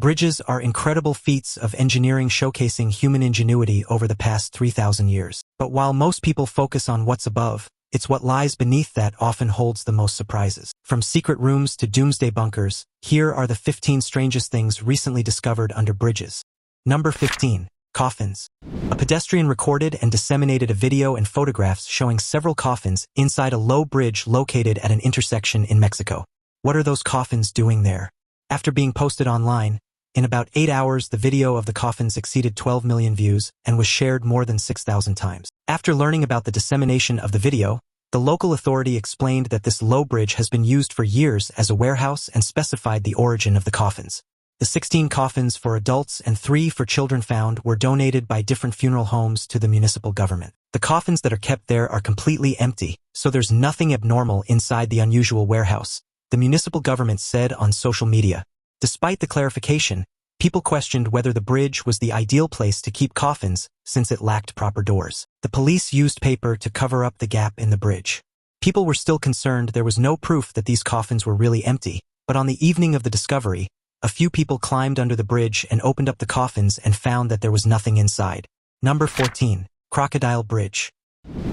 Bridges are incredible feats of engineering showcasing human ingenuity over the past 3,000 years. But while most people focus on what's above, it's what lies beneath that often holds the most surprises. From secret rooms to doomsday bunkers, here are the 15 strangest things recently discovered under bridges. Number 15. Coffins. A pedestrian recorded and disseminated a video and photographs showing several coffins inside a low bridge located at an intersection in Mexico. What are those coffins doing there? After being posted online, in about 8 hours the video of the coffins exceeded 12 million views and was shared more than 6,000 times. After learning about the dissemination of the video, the local authority explained that this low bridge has been used for years as a warehouse and specified the origin of the coffins. The 16 coffins for adults and 3 for children found were donated by different funeral homes to the municipal government. The coffins that are kept there are completely empty, so there's nothing abnormal inside the unusual warehouse, the municipal government said on social media. Despite the clarification, people questioned whether the bridge was the ideal place to keep coffins since it lacked proper doors. The police used paper to cover up the gap in the bridge. People were still concerned there was no proof that these coffins were really empty, but on the evening of the discovery, a few people climbed under the bridge and opened up the coffins and found that there was nothing inside. Number 14. Crocodile Bridge.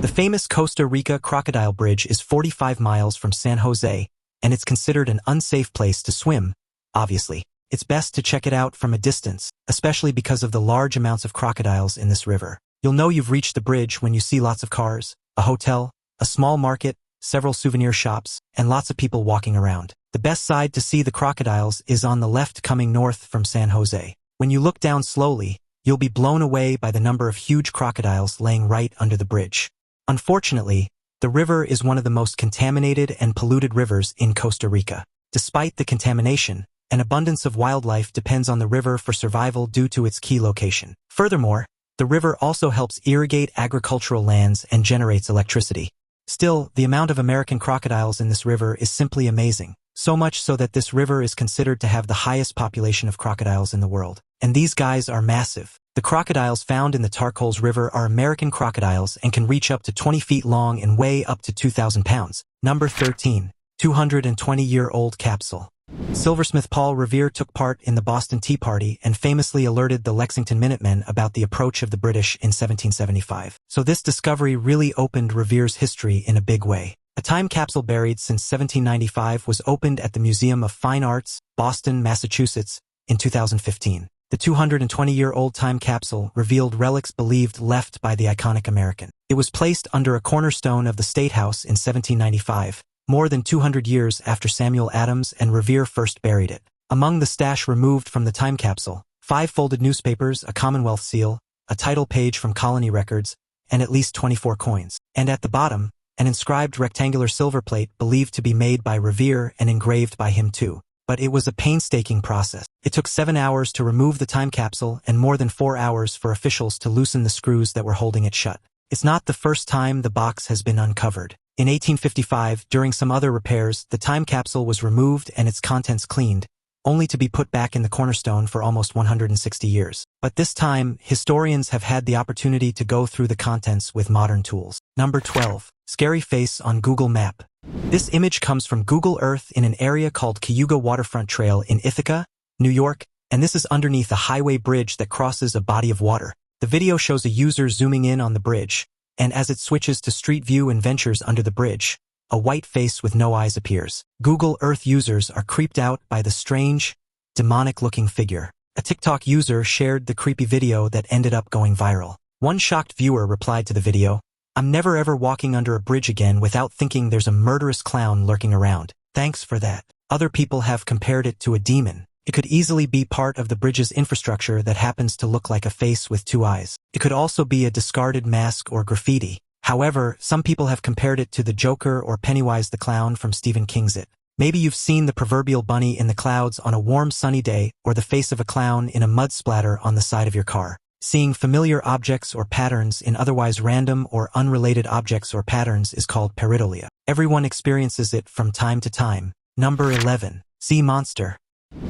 The famous Costa Rica Crocodile Bridge is 45 miles from San Jose, and it's considered an unsafe place to swim, obviously. It's best to check it out from a distance, especially because of the large amounts of crocodiles in this river. You'll know you've reached the bridge when you see lots of cars, a hotel, a small market, several souvenir shops, and lots of people walking around. The best side to see the crocodiles is on the left coming north from San Jose. When you look down slowly, you'll be blown away by the number of huge crocodiles laying right under the bridge. Unfortunately, the river is one of the most contaminated and polluted rivers in Costa Rica. Despite the contamination, an abundance of wildlife depends on the river for survival due to its key location. Furthermore, the river also helps irrigate agricultural lands and generates electricity. Still, the amount of American crocodiles in this river is simply amazing, so much so that this river is considered to have the highest population of crocodiles in the world. And these guys are massive. The crocodiles found in the Tarcoles River are American crocodiles and can reach up to 20 feet long and weigh up to 2,000 pounds. Number 13. 220-year-old Capsule. Silversmith Paul Revere took part in the Boston Tea Party and famously alerted the Lexington Minutemen about the approach of the British in 1775. So this discovery really opened Revere's history in a big way. A time capsule buried since 1795 was opened at the Museum of Fine Arts, Boston, Massachusetts, in 2015. The 220-year-old time capsule revealed relics believed left by the iconic American. It was placed under a cornerstone of the State House in 1795, more than 200 years after Samuel Adams and Revere first buried it. Among the stash removed from the time capsule, 5 folded newspapers, a Commonwealth seal, a title page from colony records, and at least 24 coins. And at the bottom, an inscribed rectangular silver plate believed to be made by Revere and engraved by him too. But it was a painstaking process. It took 7 hours to remove the time capsule and more than 4 hours for officials to loosen the screws that were holding it shut. It's not the first time the box has been uncovered. In 1855, during some other repairs, the time capsule was removed and its contents cleaned, only to be put back in the cornerstone for almost 160 years. But this time, historians have had the opportunity to go through the contents with modern tools. Number 12. Scary face on Google Map. This image comes from Google Earth in an area called Cayuga Waterfront Trail in Ithaca, New York, and this is underneath a highway bridge that crosses a body of water. The video shows a user zooming in on the bridge, and as it switches to Street View and ventures under the bridge, a white face with no eyes appears. Google Earth users are creeped out by the strange, demonic-looking figure. A TikTok user shared the creepy video that ended up going viral. One shocked viewer replied to the video, "I'm never ever walking under a bridge again without thinking there's a murderous clown lurking around. Thanks for that." Other people have compared it to a demon. It could easily be part of the bridge's infrastructure that happens to look like a face with 2 eyes. It could also be a discarded mask or graffiti. However, some people have compared it to the Joker or Pennywise the Clown from Stephen King's It. Maybe you've seen the proverbial bunny in the clouds on a warm sunny day or the face of a clown in a mud splatter on the side of your car. Seeing familiar objects or patterns in otherwise random or unrelated objects or patterns is called pareidolia. Everyone experiences it from time to time. Number 11. Sea monster.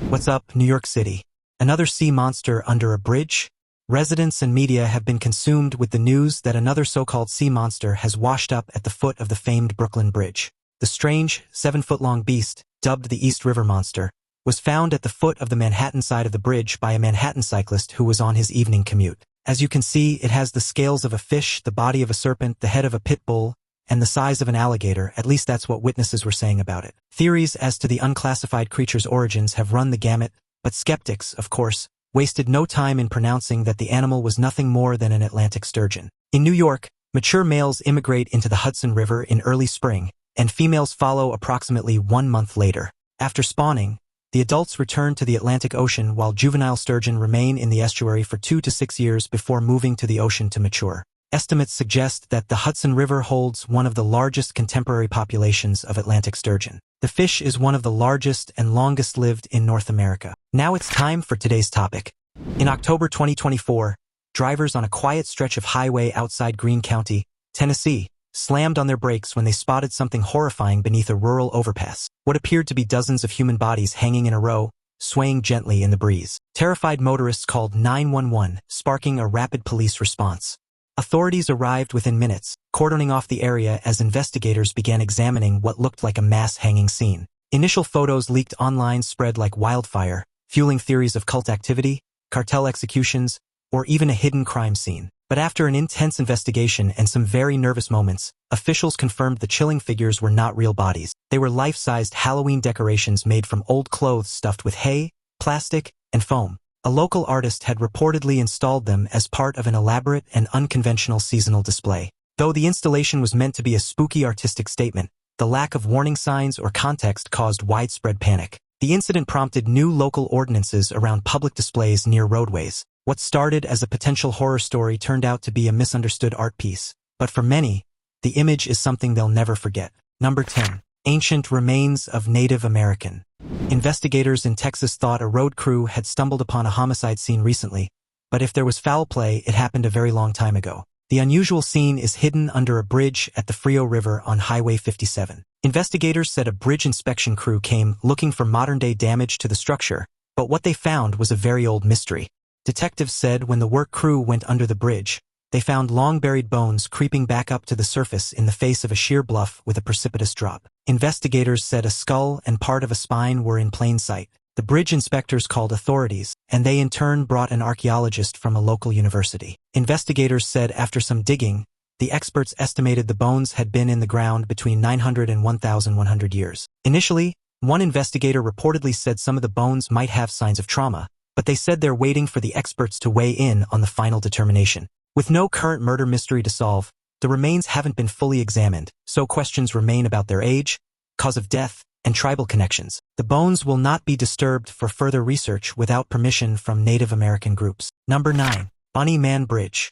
What's up, New York City? Another sea monster under a bridge? Residents and media have been consumed with the news that another so-called sea monster has washed up at the foot of the famed Brooklyn Bridge. The strange, 7-foot-long beast, dubbed the East River Monster, was found at the foot of the Manhattan side of the bridge by a Manhattan cyclist who was on his evening commute. As you can see, it has the scales of a fish, the body of a serpent, the head of a pit bull, and the size of an alligator. At least that's what witnesses were saying about it. Theories as to the unclassified creature's origins have run the gamut, but skeptics, of course, wasted no time in pronouncing that the animal was nothing more than an Atlantic sturgeon. In New York, mature males immigrate into the Hudson River in early spring, and females follow approximately 1 month later. After spawning, the adults return to the Atlantic Ocean while juvenile sturgeon remain in the estuary for 2 to 6 years before moving to the ocean to mature. Estimates suggest that the Hudson River holds one of the largest contemporary populations of Atlantic sturgeon. The fish is one of the largest and longest lived in North America. Now it's time for today's topic. In October 2024, drivers on a quiet stretch of highway outside Greene County, Tennessee, slammed on their brakes when they spotted something horrifying beneath a rural overpass. What appeared to be dozens of human bodies hanging in a row, swaying gently in the breeze. Terrified motorists called 911, sparking a rapid police response. Authorities arrived within minutes, cordoning off the area as investigators began examining what looked like a mass hanging scene. Initial photos leaked online spread like wildfire, fueling theories of cult activity, cartel executions, or even a hidden crime scene. But after an intense investigation and some very nervous moments, officials confirmed the chilling figures were not real bodies. They were life-sized Halloween decorations made from old clothes stuffed with hay, plastic, and foam. A local artist had reportedly installed them as part of an elaborate and unconventional seasonal display. Though the installation was meant to be a spooky artistic statement, the lack of warning signs or context caused widespread panic. The incident prompted new local ordinances around public displays near roadways. What started as a potential horror story turned out to be a misunderstood art piece. But for many, the image is something they'll never forget. Number 10. Ancient remains of Native American. Investigators in Texas thought a road crew had stumbled upon a homicide scene recently, but if there was foul play, it happened a very long time ago. The unusual scene is hidden under a bridge at the Frio River on Highway 57. Investigators said a bridge inspection crew came looking for modern-day damage to the structure, but what they found was a very old mystery. Detectives said when the work crew went under the bridge, they found long-buried bones creeping back up to the surface in the face of a sheer bluff with a precipitous drop. Investigators said a skull and part of a spine were in plain sight. The bridge inspectors called authorities, and they in turn brought an archaeologist from a local university. Investigators said after some digging, the experts estimated the bones had been in the ground between 900 and 1,100 years. Initially, one investigator reportedly said some of the bones might have signs of trauma, but they said they're waiting for the experts to weigh in on the final determination. With no current murder mystery to solve, the remains haven't been fully examined, so questions remain about their age, cause of death, and tribal connections. The bones will not be disturbed for further research without permission from Native American groups. Number 9. Bunnyman Bridge.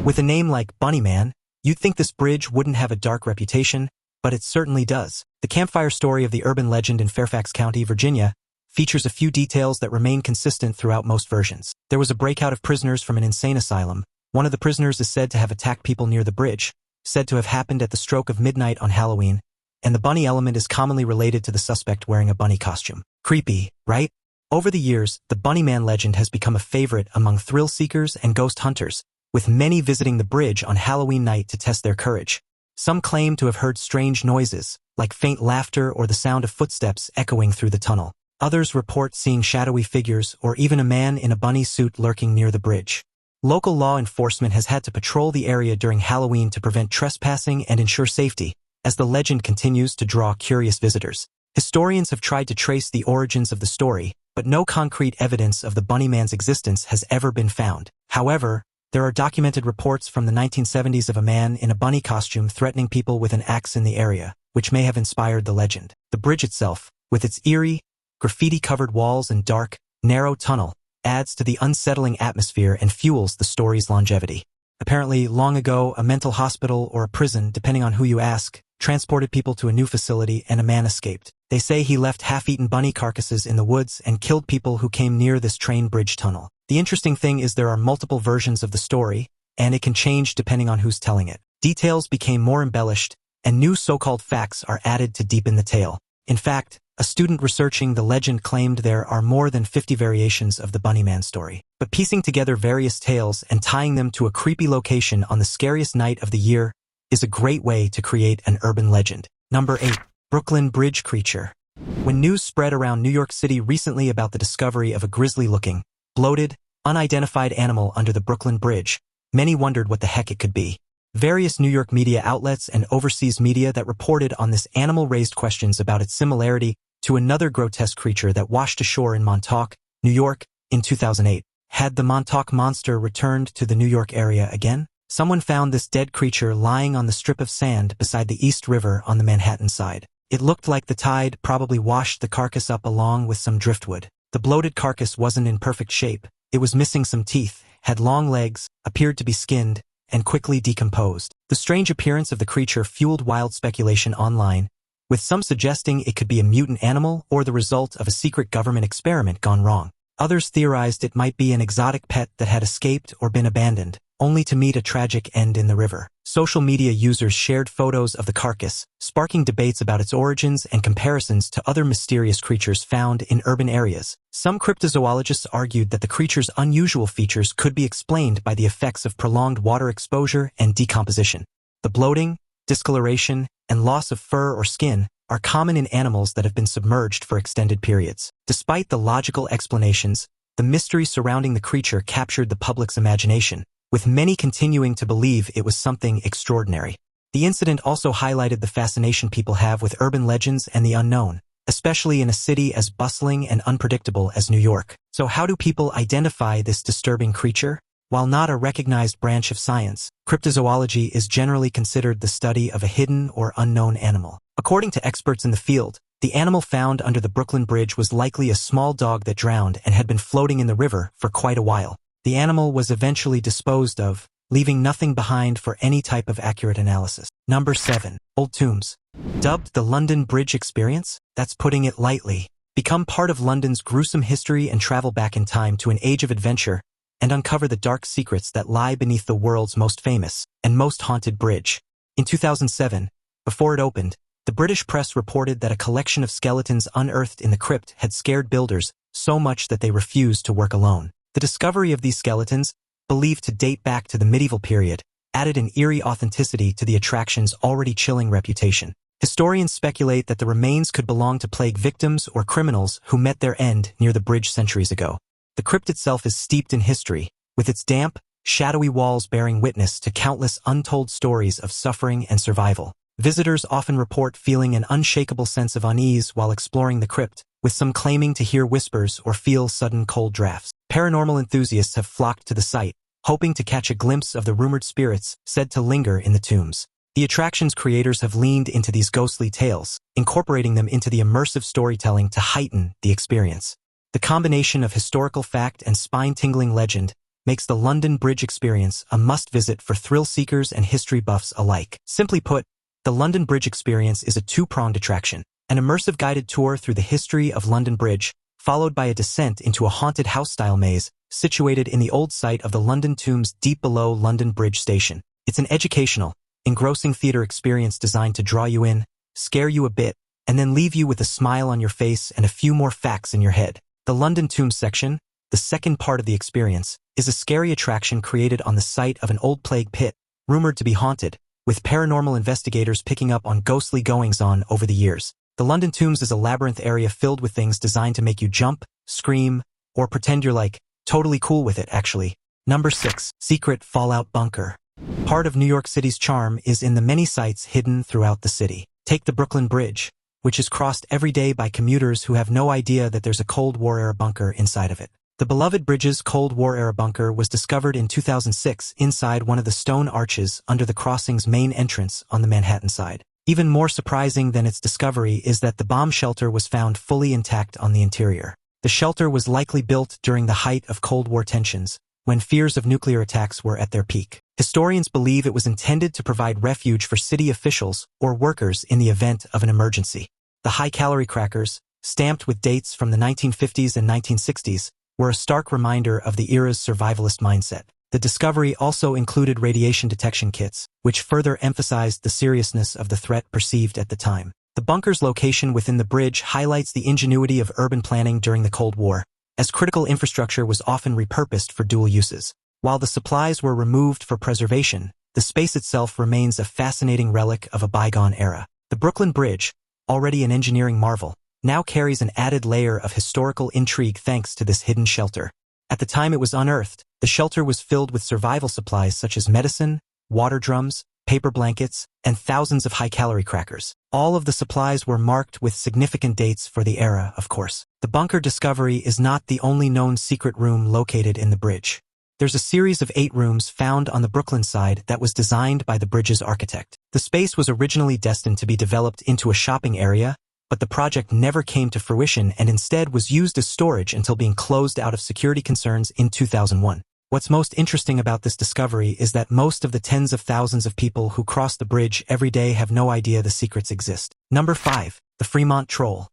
With a name like Bunnyman, you'd think this bridge wouldn't have a dark reputation, but it certainly does. The campfire story of the urban legend in Fairfax County, Virginia, features a few details that remain consistent throughout most versions. There was a breakout of prisoners from an insane asylum. One of the prisoners is said to have attacked people near the bridge, said to have happened at the stroke of midnight on Halloween, and the bunny element is commonly related to the suspect wearing a bunny costume. Creepy, right? Over the years, the Bunnyman legend has become a favorite among thrill seekers and ghost hunters, with many visiting the bridge on Halloween night to test their courage. Some claim to have heard strange noises, like faint laughter or the sound of footsteps echoing through the tunnel. Others report seeing shadowy figures or even a man in a bunny suit lurking near the bridge. Local law enforcement has had to patrol the area during Halloween to prevent trespassing and ensure safety, as the legend continues to draw curious visitors. Historians have tried to trace the origins of the story, but no concrete evidence of the Bunnyman's existence has ever been found. However, there are documented reports from the 1970s of a man in a bunny costume threatening people with an axe in the area, which may have inspired the legend. The bridge itself, with its eerie, graffiti-covered walls and dark, narrow tunnel, adds to the unsettling atmosphere and fuels the story's longevity. Apparently, long ago, a mental hospital or a prison, depending on who you ask, transported people to a new facility and a man escaped. They say he left half-eaten bunny carcasses in the woods and killed people who came near this train bridge tunnel. The interesting thing is there are multiple versions of the story, and it can change depending on who's telling it. Details became more embellished, and new so-called facts are added to deepen the tale. In fact, a student researching the legend claimed there are more than 50 variations of the Bunnyman story. But piecing together various tales and tying them to a creepy location on the scariest night of the year is a great way to create an urban legend. Number 8. Brooklyn Bridge Creature. When news spread around New York City recently about the discovery of a grisly-looking, bloated, unidentified animal under the Brooklyn Bridge, many wondered what the heck it could be. Various New York media outlets and overseas media that reported on this animal raised questions about its similarity to another grotesque creature that washed ashore in Montauk, New York, in 2008. Had the Montauk monster returned to the New York area again? Someone found this dead creature lying on the strip of sand beside the East River on the Manhattan side. It looked like the tide probably washed the carcass up along with some driftwood. The bloated carcass wasn't in perfect shape. It was missing some teeth, had long legs, appeared to be skinned, and quickly decomposed. The strange appearance of the creature fueled wild speculation online, with some suggesting it could be a mutant animal or the result of a secret government experiment gone wrong. Others theorized it might be an exotic pet that had escaped or been abandoned, only to meet a tragic end in the river. Social media users shared photos of the carcass, sparking debates about its origins and comparisons to other mysterious creatures found in urban areas. Some cryptozoologists argued that the creature's unusual features could be explained by the effects of prolonged water exposure and decomposition. The bloating, discoloration, and loss of fur or skin are common in animals that have been submerged for extended periods. Despite the logical explanations, the mystery surrounding the creature captured the public's imagination, with many continuing to believe it was something extraordinary. The incident also highlighted the fascination people have with urban legends and the unknown, especially in a city as bustling and unpredictable as New York. So how do people identify this disturbing creature? While not a recognized branch of science, cryptozoology is generally considered the study of a hidden or unknown animal. According to experts in the field, the animal found under the Brooklyn Bridge was likely a small dog that drowned and had been floating in the river for quite a while. The animal was eventually disposed of, leaving nothing behind for any type of accurate analysis. Number 7. Old tombs. Dubbed the London Bridge Experience? That's putting it lightly. Become part of London's gruesome history and travel back in time to an age of adventure and uncover the dark secrets that lie beneath the world's most famous and most haunted bridge. In 2007, before it opened, the British press reported that a collection of skeletons unearthed in the crypt had scared builders so much that they refused to work alone. The discovery of these skeletons, believed to date back to the medieval period, added an eerie authenticity to the attraction's already chilling reputation. Historians speculate that the remains could belong to plague victims or criminals who met their end near the bridge centuries ago. The crypt itself is steeped in history, with its damp, shadowy walls bearing witness to countless untold stories of suffering and survival. Visitors often report feeling an unshakable sense of unease while exploring the crypt, with some claiming to hear whispers or feel sudden cold drafts. Paranormal enthusiasts have flocked to the site, hoping to catch a glimpse of the rumored spirits said to linger in the tombs. The attraction's creators have leaned into these ghostly tales, incorporating them into the immersive storytelling to heighten the experience. The combination of historical fact and spine-tingling legend makes the London Bridge Experience a must-visit for thrill-seekers and history buffs alike. Simply put, the London Bridge Experience is a two-pronged attraction: an immersive guided tour through the history of London Bridge, followed by a descent into a haunted house-style maze situated in the old site of the London Tombs deep below London Bridge Station. It's an educational, engrossing theater experience designed to draw you in, scare you a bit, and then leave you with a smile on your face and a few more facts in your head. The London Tombs section, the second part of the experience, is a scary attraction created on the site of an old plague pit, rumored to be haunted, with paranormal investigators picking up on ghostly goings-on over the years. The London Tombs is a labyrinth area filled with things designed to make you jump, scream, or pretend you're like, totally cool with it, actually. Number 6. Secret Fallout Bunker. Part of New York City's charm is in the many sites hidden throughout the city. Take the Brooklyn Bridge, which is crossed every day by commuters who have no idea that there's a Cold War-era bunker inside of it. The beloved bridge's Cold War-era bunker was discovered in 2006 inside one of the stone arches under the crossing's main entrance on the Manhattan side. Even more surprising than its discovery is that the bomb shelter was found fully intact on the interior. The shelter was likely built during the height of Cold War tensions, when fears of nuclear attacks were at their peak. Historians believe it was intended to provide refuge for city officials or workers in the event of an emergency. The high-calorie crackers, stamped with dates from the 1950s and 1960s, were a stark reminder of the era's survivalist mindset. The discovery also included radiation detection kits, which further emphasized the seriousness of the threat perceived at the time. The bunker's location within the bridge highlights the ingenuity of urban planning during the Cold War, as critical infrastructure was often repurposed for dual uses. While the supplies were removed for preservation, the space itself remains a fascinating relic of a bygone era. The Brooklyn Bridge, already an engineering marvel, now carries an added layer of historical intrigue thanks to this hidden shelter. At the time it was unearthed, the shelter was filled with survival supplies such as medicine, water drums, paper blankets, and thousands of high-calorie crackers. All of the supplies were marked with significant dates for the era, of course. The bunker discovery is not the only known secret room located in the bridge. There's a series of 8 rooms found on the Brooklyn side that was designed by the bridge's architect. The space was originally destined to be developed into a shopping area, but the project never came to fruition and instead was used as storage until being closed out of security concerns in 2001. What's most interesting about this discovery is that most of the tens of thousands of people who cross the bridge every day have no idea the secrets exist. Number 5. The Fremont Troll.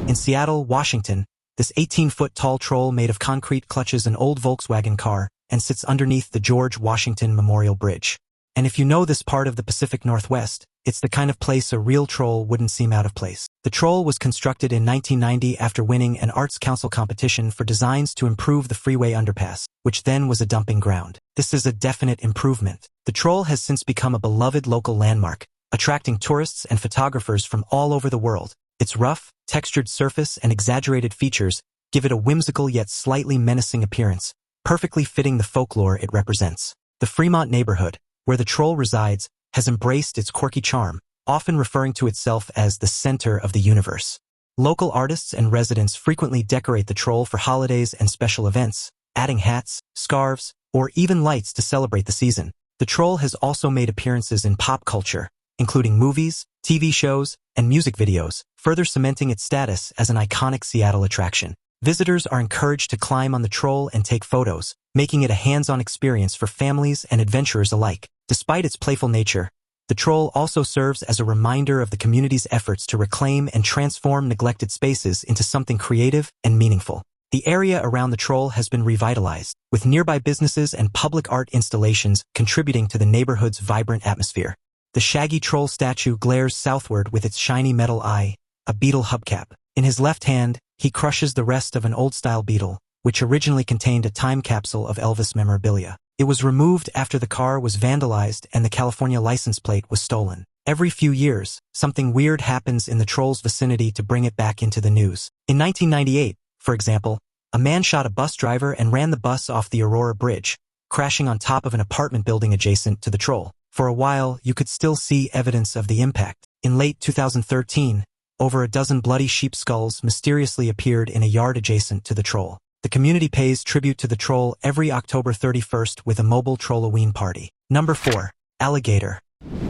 In Seattle, Washington, this 18-foot tall troll made of concrete clutches an old Volkswagen car and sits underneath the George Washington Memorial Bridge. And if you know this part of the Pacific Northwest, it's the kind of place a real troll wouldn't seem out of place. The troll was constructed in 1990 after winning an Arts Council competition for designs to improve the freeway underpass, which then was a dumping ground. This is a definite improvement. The troll has since become a beloved local landmark, attracting tourists and photographers from all over the world. Its rough, textured surface and exaggerated features give it a whimsical yet slightly menacing appearance, perfectly fitting the folklore it represents. The Fremont neighborhood, where the troll resides, has embraced its quirky charm, often referring to itself as the center of the universe. Local artists and residents frequently decorate the troll for holidays and special events, adding hats, scarves, or even lights to celebrate the season. The troll has also made appearances in pop culture, including movies, TV shows, and music videos, further cementing its status as an iconic Seattle attraction. Visitors are encouraged to climb on the troll and take photos, making it a hands-on experience for families and adventurers alike. Despite its playful nature, the troll also serves as a reminder of the community's efforts to reclaim and transform neglected spaces into something creative and meaningful. The area around the troll has been revitalized, with nearby businesses and public art installations contributing to the neighborhood's vibrant atmosphere. The shaggy troll statue glares southward with its shiny metal eye, a beetle hubcap. In his left hand, he crushes the rest of an old-style beetle, which originally contained a time capsule of Elvis memorabilia. It was removed after the car was vandalized and the California license plate was stolen. Every few years, something weird happens in the troll's vicinity to bring it back into the news. In 1998, for example, a man shot a bus driver and ran the bus off the Aurora Bridge, crashing on top of an apartment building adjacent to the troll. For a while, you could still see evidence of the impact. In late 2013, over a dozen bloody sheep skulls mysteriously appeared in a yard adjacent to the troll. The community pays tribute to the troll every October 31st with a mobile Trolloween party. Number 4. Alligator.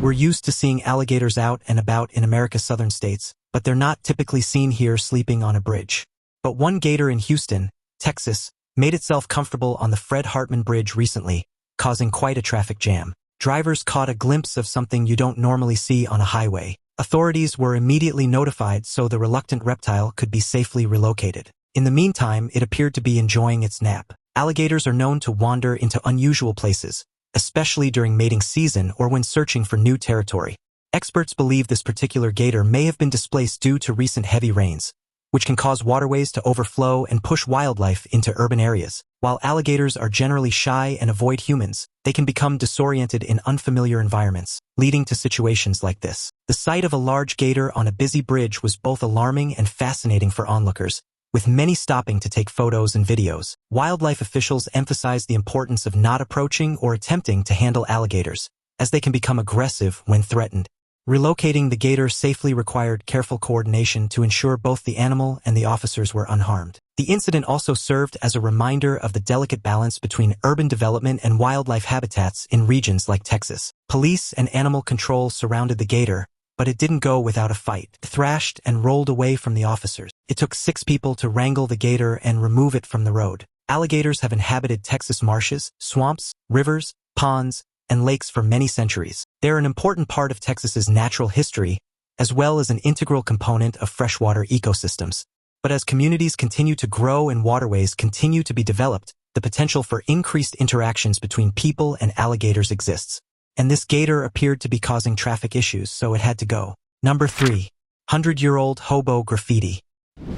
We're used to seeing alligators out and about in America's southern states, but they're not typically seen here sleeping on a bridge. But one gator in Houston, Texas, made itself comfortable on the Fred Hartman Bridge recently, causing quite a traffic jam. Drivers caught a glimpse of something you don't normally see on a highway. Authorities were immediately notified so the reluctant reptile could be safely relocated. In the meantime, it appeared to be enjoying its nap. Alligators are known to wander into unusual places, especially during mating season or when searching for new territory. Experts believe this particular gator may have been displaced due to recent heavy rains, which can cause waterways to overflow and push wildlife into urban areas. While alligators are generally shy and avoid humans, they can become disoriented in unfamiliar environments, leading to situations like this. The sight of a large gator on a busy bridge was both alarming and fascinating for onlookers, with many stopping to take photos and videos. Wildlife officials emphasize the importance of not approaching or attempting to handle alligators, as they can become aggressive when threatened. Relocating the gator safely required careful coordination to ensure both the animal and the officers were unharmed. The incident also served as a reminder of the delicate balance between urban development and wildlife habitats in regions like Texas. Police and animal control surrounded the gator, but it didn't go without a fight. It thrashed and rolled away from the officers. It took 6 people to wrangle the gator and remove it from the road. Alligators have inhabited Texas marshes, swamps, rivers, ponds, and lakes for many centuries. They're an important part of Texas's natural history, as well as an integral component of freshwater ecosystems. But as communities continue to grow and waterways continue to be developed, the potential for increased interactions between people and alligators exists. And this gator appeared to be causing traffic issues, so it had to go. Number 3. 100-year-old Hobo Graffiti.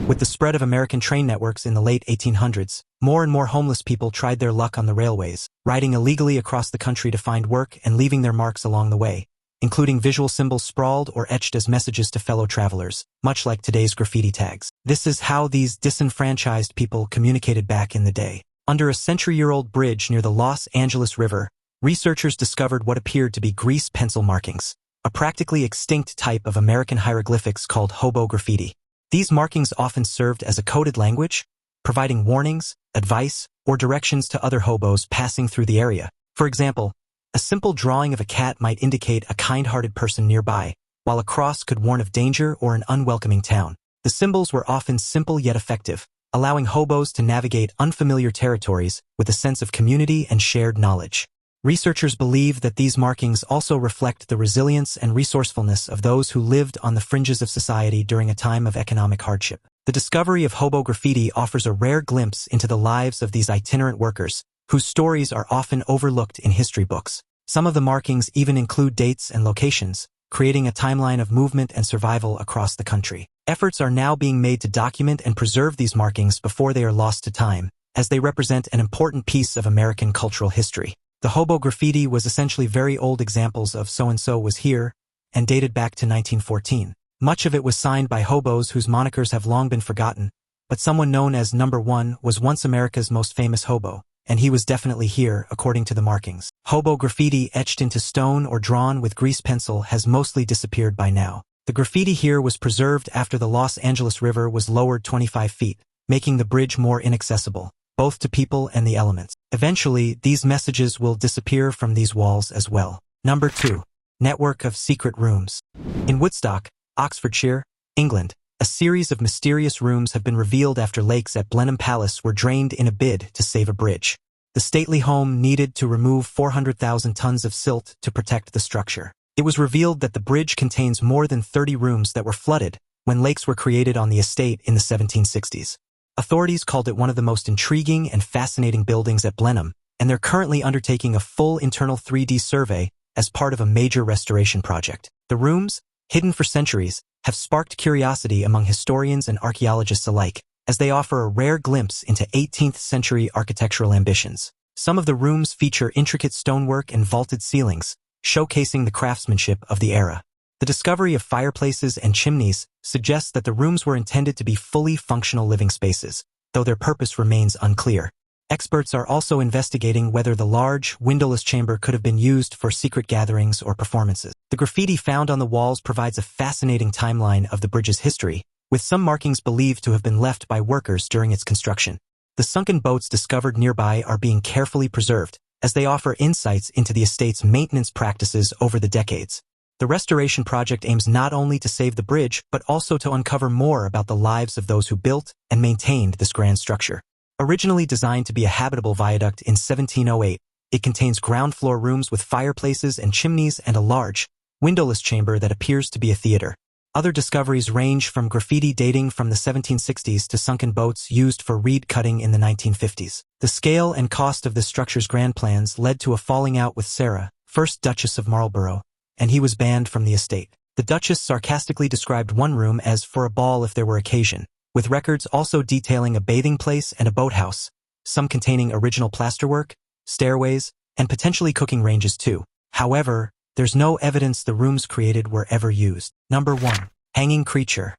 With the spread of American train networks in the late 1800s, more and more homeless people tried their luck on the railways, riding illegally across the country to find work and leaving their marks along the way. including visual symbols sprawled or etched as messages to fellow travelers, much like today's graffiti tags. This is how these disenfranchised people communicated back in the day. Under a century-year-old bridge near the Los Angeles River, researchers discovered what appeared to be grease pencil markings, a practically extinct type of American hieroglyphics called Hobo Graffiti. These markings often served as a coded language, providing warnings, advice, or directions to other hobos passing through the area. For example, a simple drawing of a cat might indicate a kind-hearted person nearby, while a cross could warn of danger or an unwelcoming town. The symbols were often simple yet effective, allowing hobos to navigate unfamiliar territories with a sense of community and shared knowledge. Researchers believe that these markings also reflect the resilience and resourcefulness of those who lived on the fringes of society during a time of economic hardship. The discovery of Hobo Graffiti offers a rare glimpse into the lives of these itinerant workers, whose stories are often overlooked in history books. Some of the markings even include dates and locations, creating a timeline of movement and survival across the country. Efforts are now being made to document and preserve these markings before they are lost to time, as they represent an important piece of American cultural history. The Hobo Graffiti was essentially very old examples of so-and-so was here, and dated back to 1914. Much of it was signed by hobos whose monikers have long been forgotten, but someone known as Number 1 was once America's most famous hobo, and he was definitely here, according to the markings. Hobo graffiti etched into stone or drawn with grease pencil has mostly disappeared by now. The graffiti here was preserved after the Los Angeles River was lowered 25 feet, making the bridge more inaccessible, both to people and the elements. Eventually, these messages will disappear from these walls as well. Number 2. Network of secret rooms. In Woodstock, Oxfordshire, England, a series of mysterious rooms have been revealed after lakes at Blenheim Palace were drained in a bid to save a bridge. The stately home needed to remove 400,000 tons of silt to protect the structure. It was revealed that the bridge contains more than 30 rooms that were flooded when lakes were created on the estate in the 1760s. Authorities called it one of the most intriguing and fascinating buildings at Blenheim, and they're currently undertaking a full internal 3D survey as part of a major restoration project. The rooms, hidden for centuries, have sparked curiosity among historians and archaeologists alike, as they offer a rare glimpse into 18th-century architectural ambitions. Some of the rooms feature intricate stonework and vaulted ceilings, showcasing the craftsmanship of the era. The discovery of fireplaces and chimneys suggests that the rooms were intended to be fully functional living spaces, though their purpose remains unclear. Experts are also investigating whether the large, windowless chamber could have been used for secret gatherings or performances. The graffiti found on the walls provides a fascinating timeline of the bridge's history, with some markings believed to have been left by workers during its construction. The sunken boats discovered nearby are being carefully preserved, as they offer insights into the estate's maintenance practices over the decades. The restoration project aims not only to save the bridge, but also to uncover more about the lives of those who built and maintained this grand structure. Originally designed to be a habitable viaduct in 1708, it contains ground floor rooms with fireplaces and chimneys and a large, windowless chamber that appears to be a theater. Other discoveries range from graffiti dating from the 1760s to sunken boats used for reed cutting in the 1950s. The scale and cost of the structure's grand plans led to a falling out with Sarah, first Duchess of Marlborough, and he was banned from the estate. The Duchess sarcastically described one room as for a ball if there were occasion, with records also detailing a bathing place and a boathouse, some containing original plasterwork, stairways, and potentially cooking ranges too. However, there's no evidence the rooms created were ever used. Number 1. Hanging creature.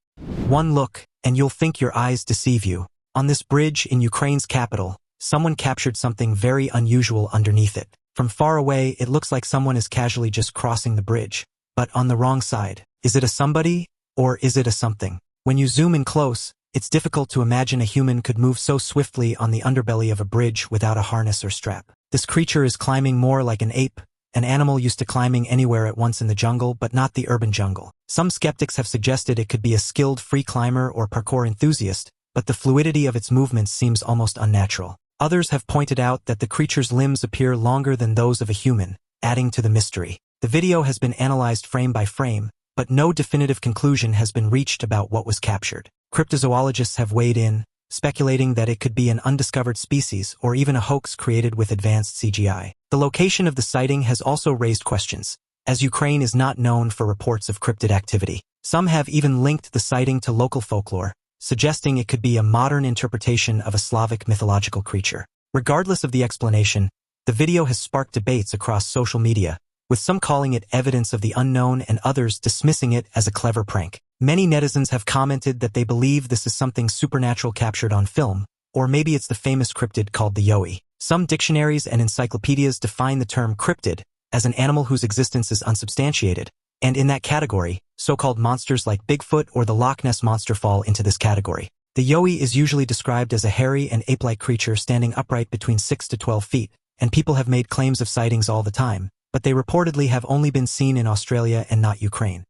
One look, and you'll think your eyes deceive you. On this bridge in Ukraine's capital, someone captured something very unusual underneath it. From far away, it looks like someone is casually just crossing the bridge. But on the wrong side, is it a somebody, or is it a something? When you zoom in close, it's difficult to imagine a human could move so swiftly on the underbelly of a bridge without a harness or strap. This creature is climbing more like an ape, an animal used to climbing anywhere at once in the jungle but not the urban jungle. Some skeptics have suggested it could be a skilled free climber or parkour enthusiast, but the fluidity of its movements seems almost unnatural. Others have pointed out that the creature's limbs appear longer than those of a human, adding to the mystery. The video has been analyzed frame by frame, but no definitive conclusion has been reached about what was captured. Cryptozoologists have weighed in, speculating that it could be an undiscovered species or even a hoax created with advanced CGI. The location of the sighting has also raised questions, as Ukraine is not known for reports of cryptid activity. Some have even linked the sighting to local folklore, suggesting it could be a modern interpretation of a Slavic mythological creature. Regardless of the explanation, the video has sparked debates across social media, with some calling it evidence of the unknown and others dismissing it as a clever prank. Many netizens have commented that they believe this is something supernatural captured on film, or maybe it's the famous cryptid called the yowie. Some dictionaries and encyclopedias define the term cryptid as an animal whose existence is unsubstantiated, and in that category, so-called monsters like Bigfoot or the Loch Ness Monster fall into this category. The yowie is usually described as a hairy and ape-like creature standing upright between 6 to 12 feet, and people have made claims of sightings all the time, but they reportedly have only been seen in Australia and not Ukraine.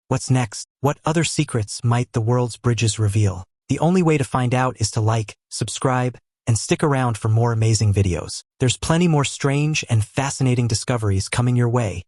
What's next? What other secrets might the world's bridges reveal? The only way to find out is to like, subscribe, and stick around for more amazing videos. There's plenty more strange and fascinating discoveries coming your way,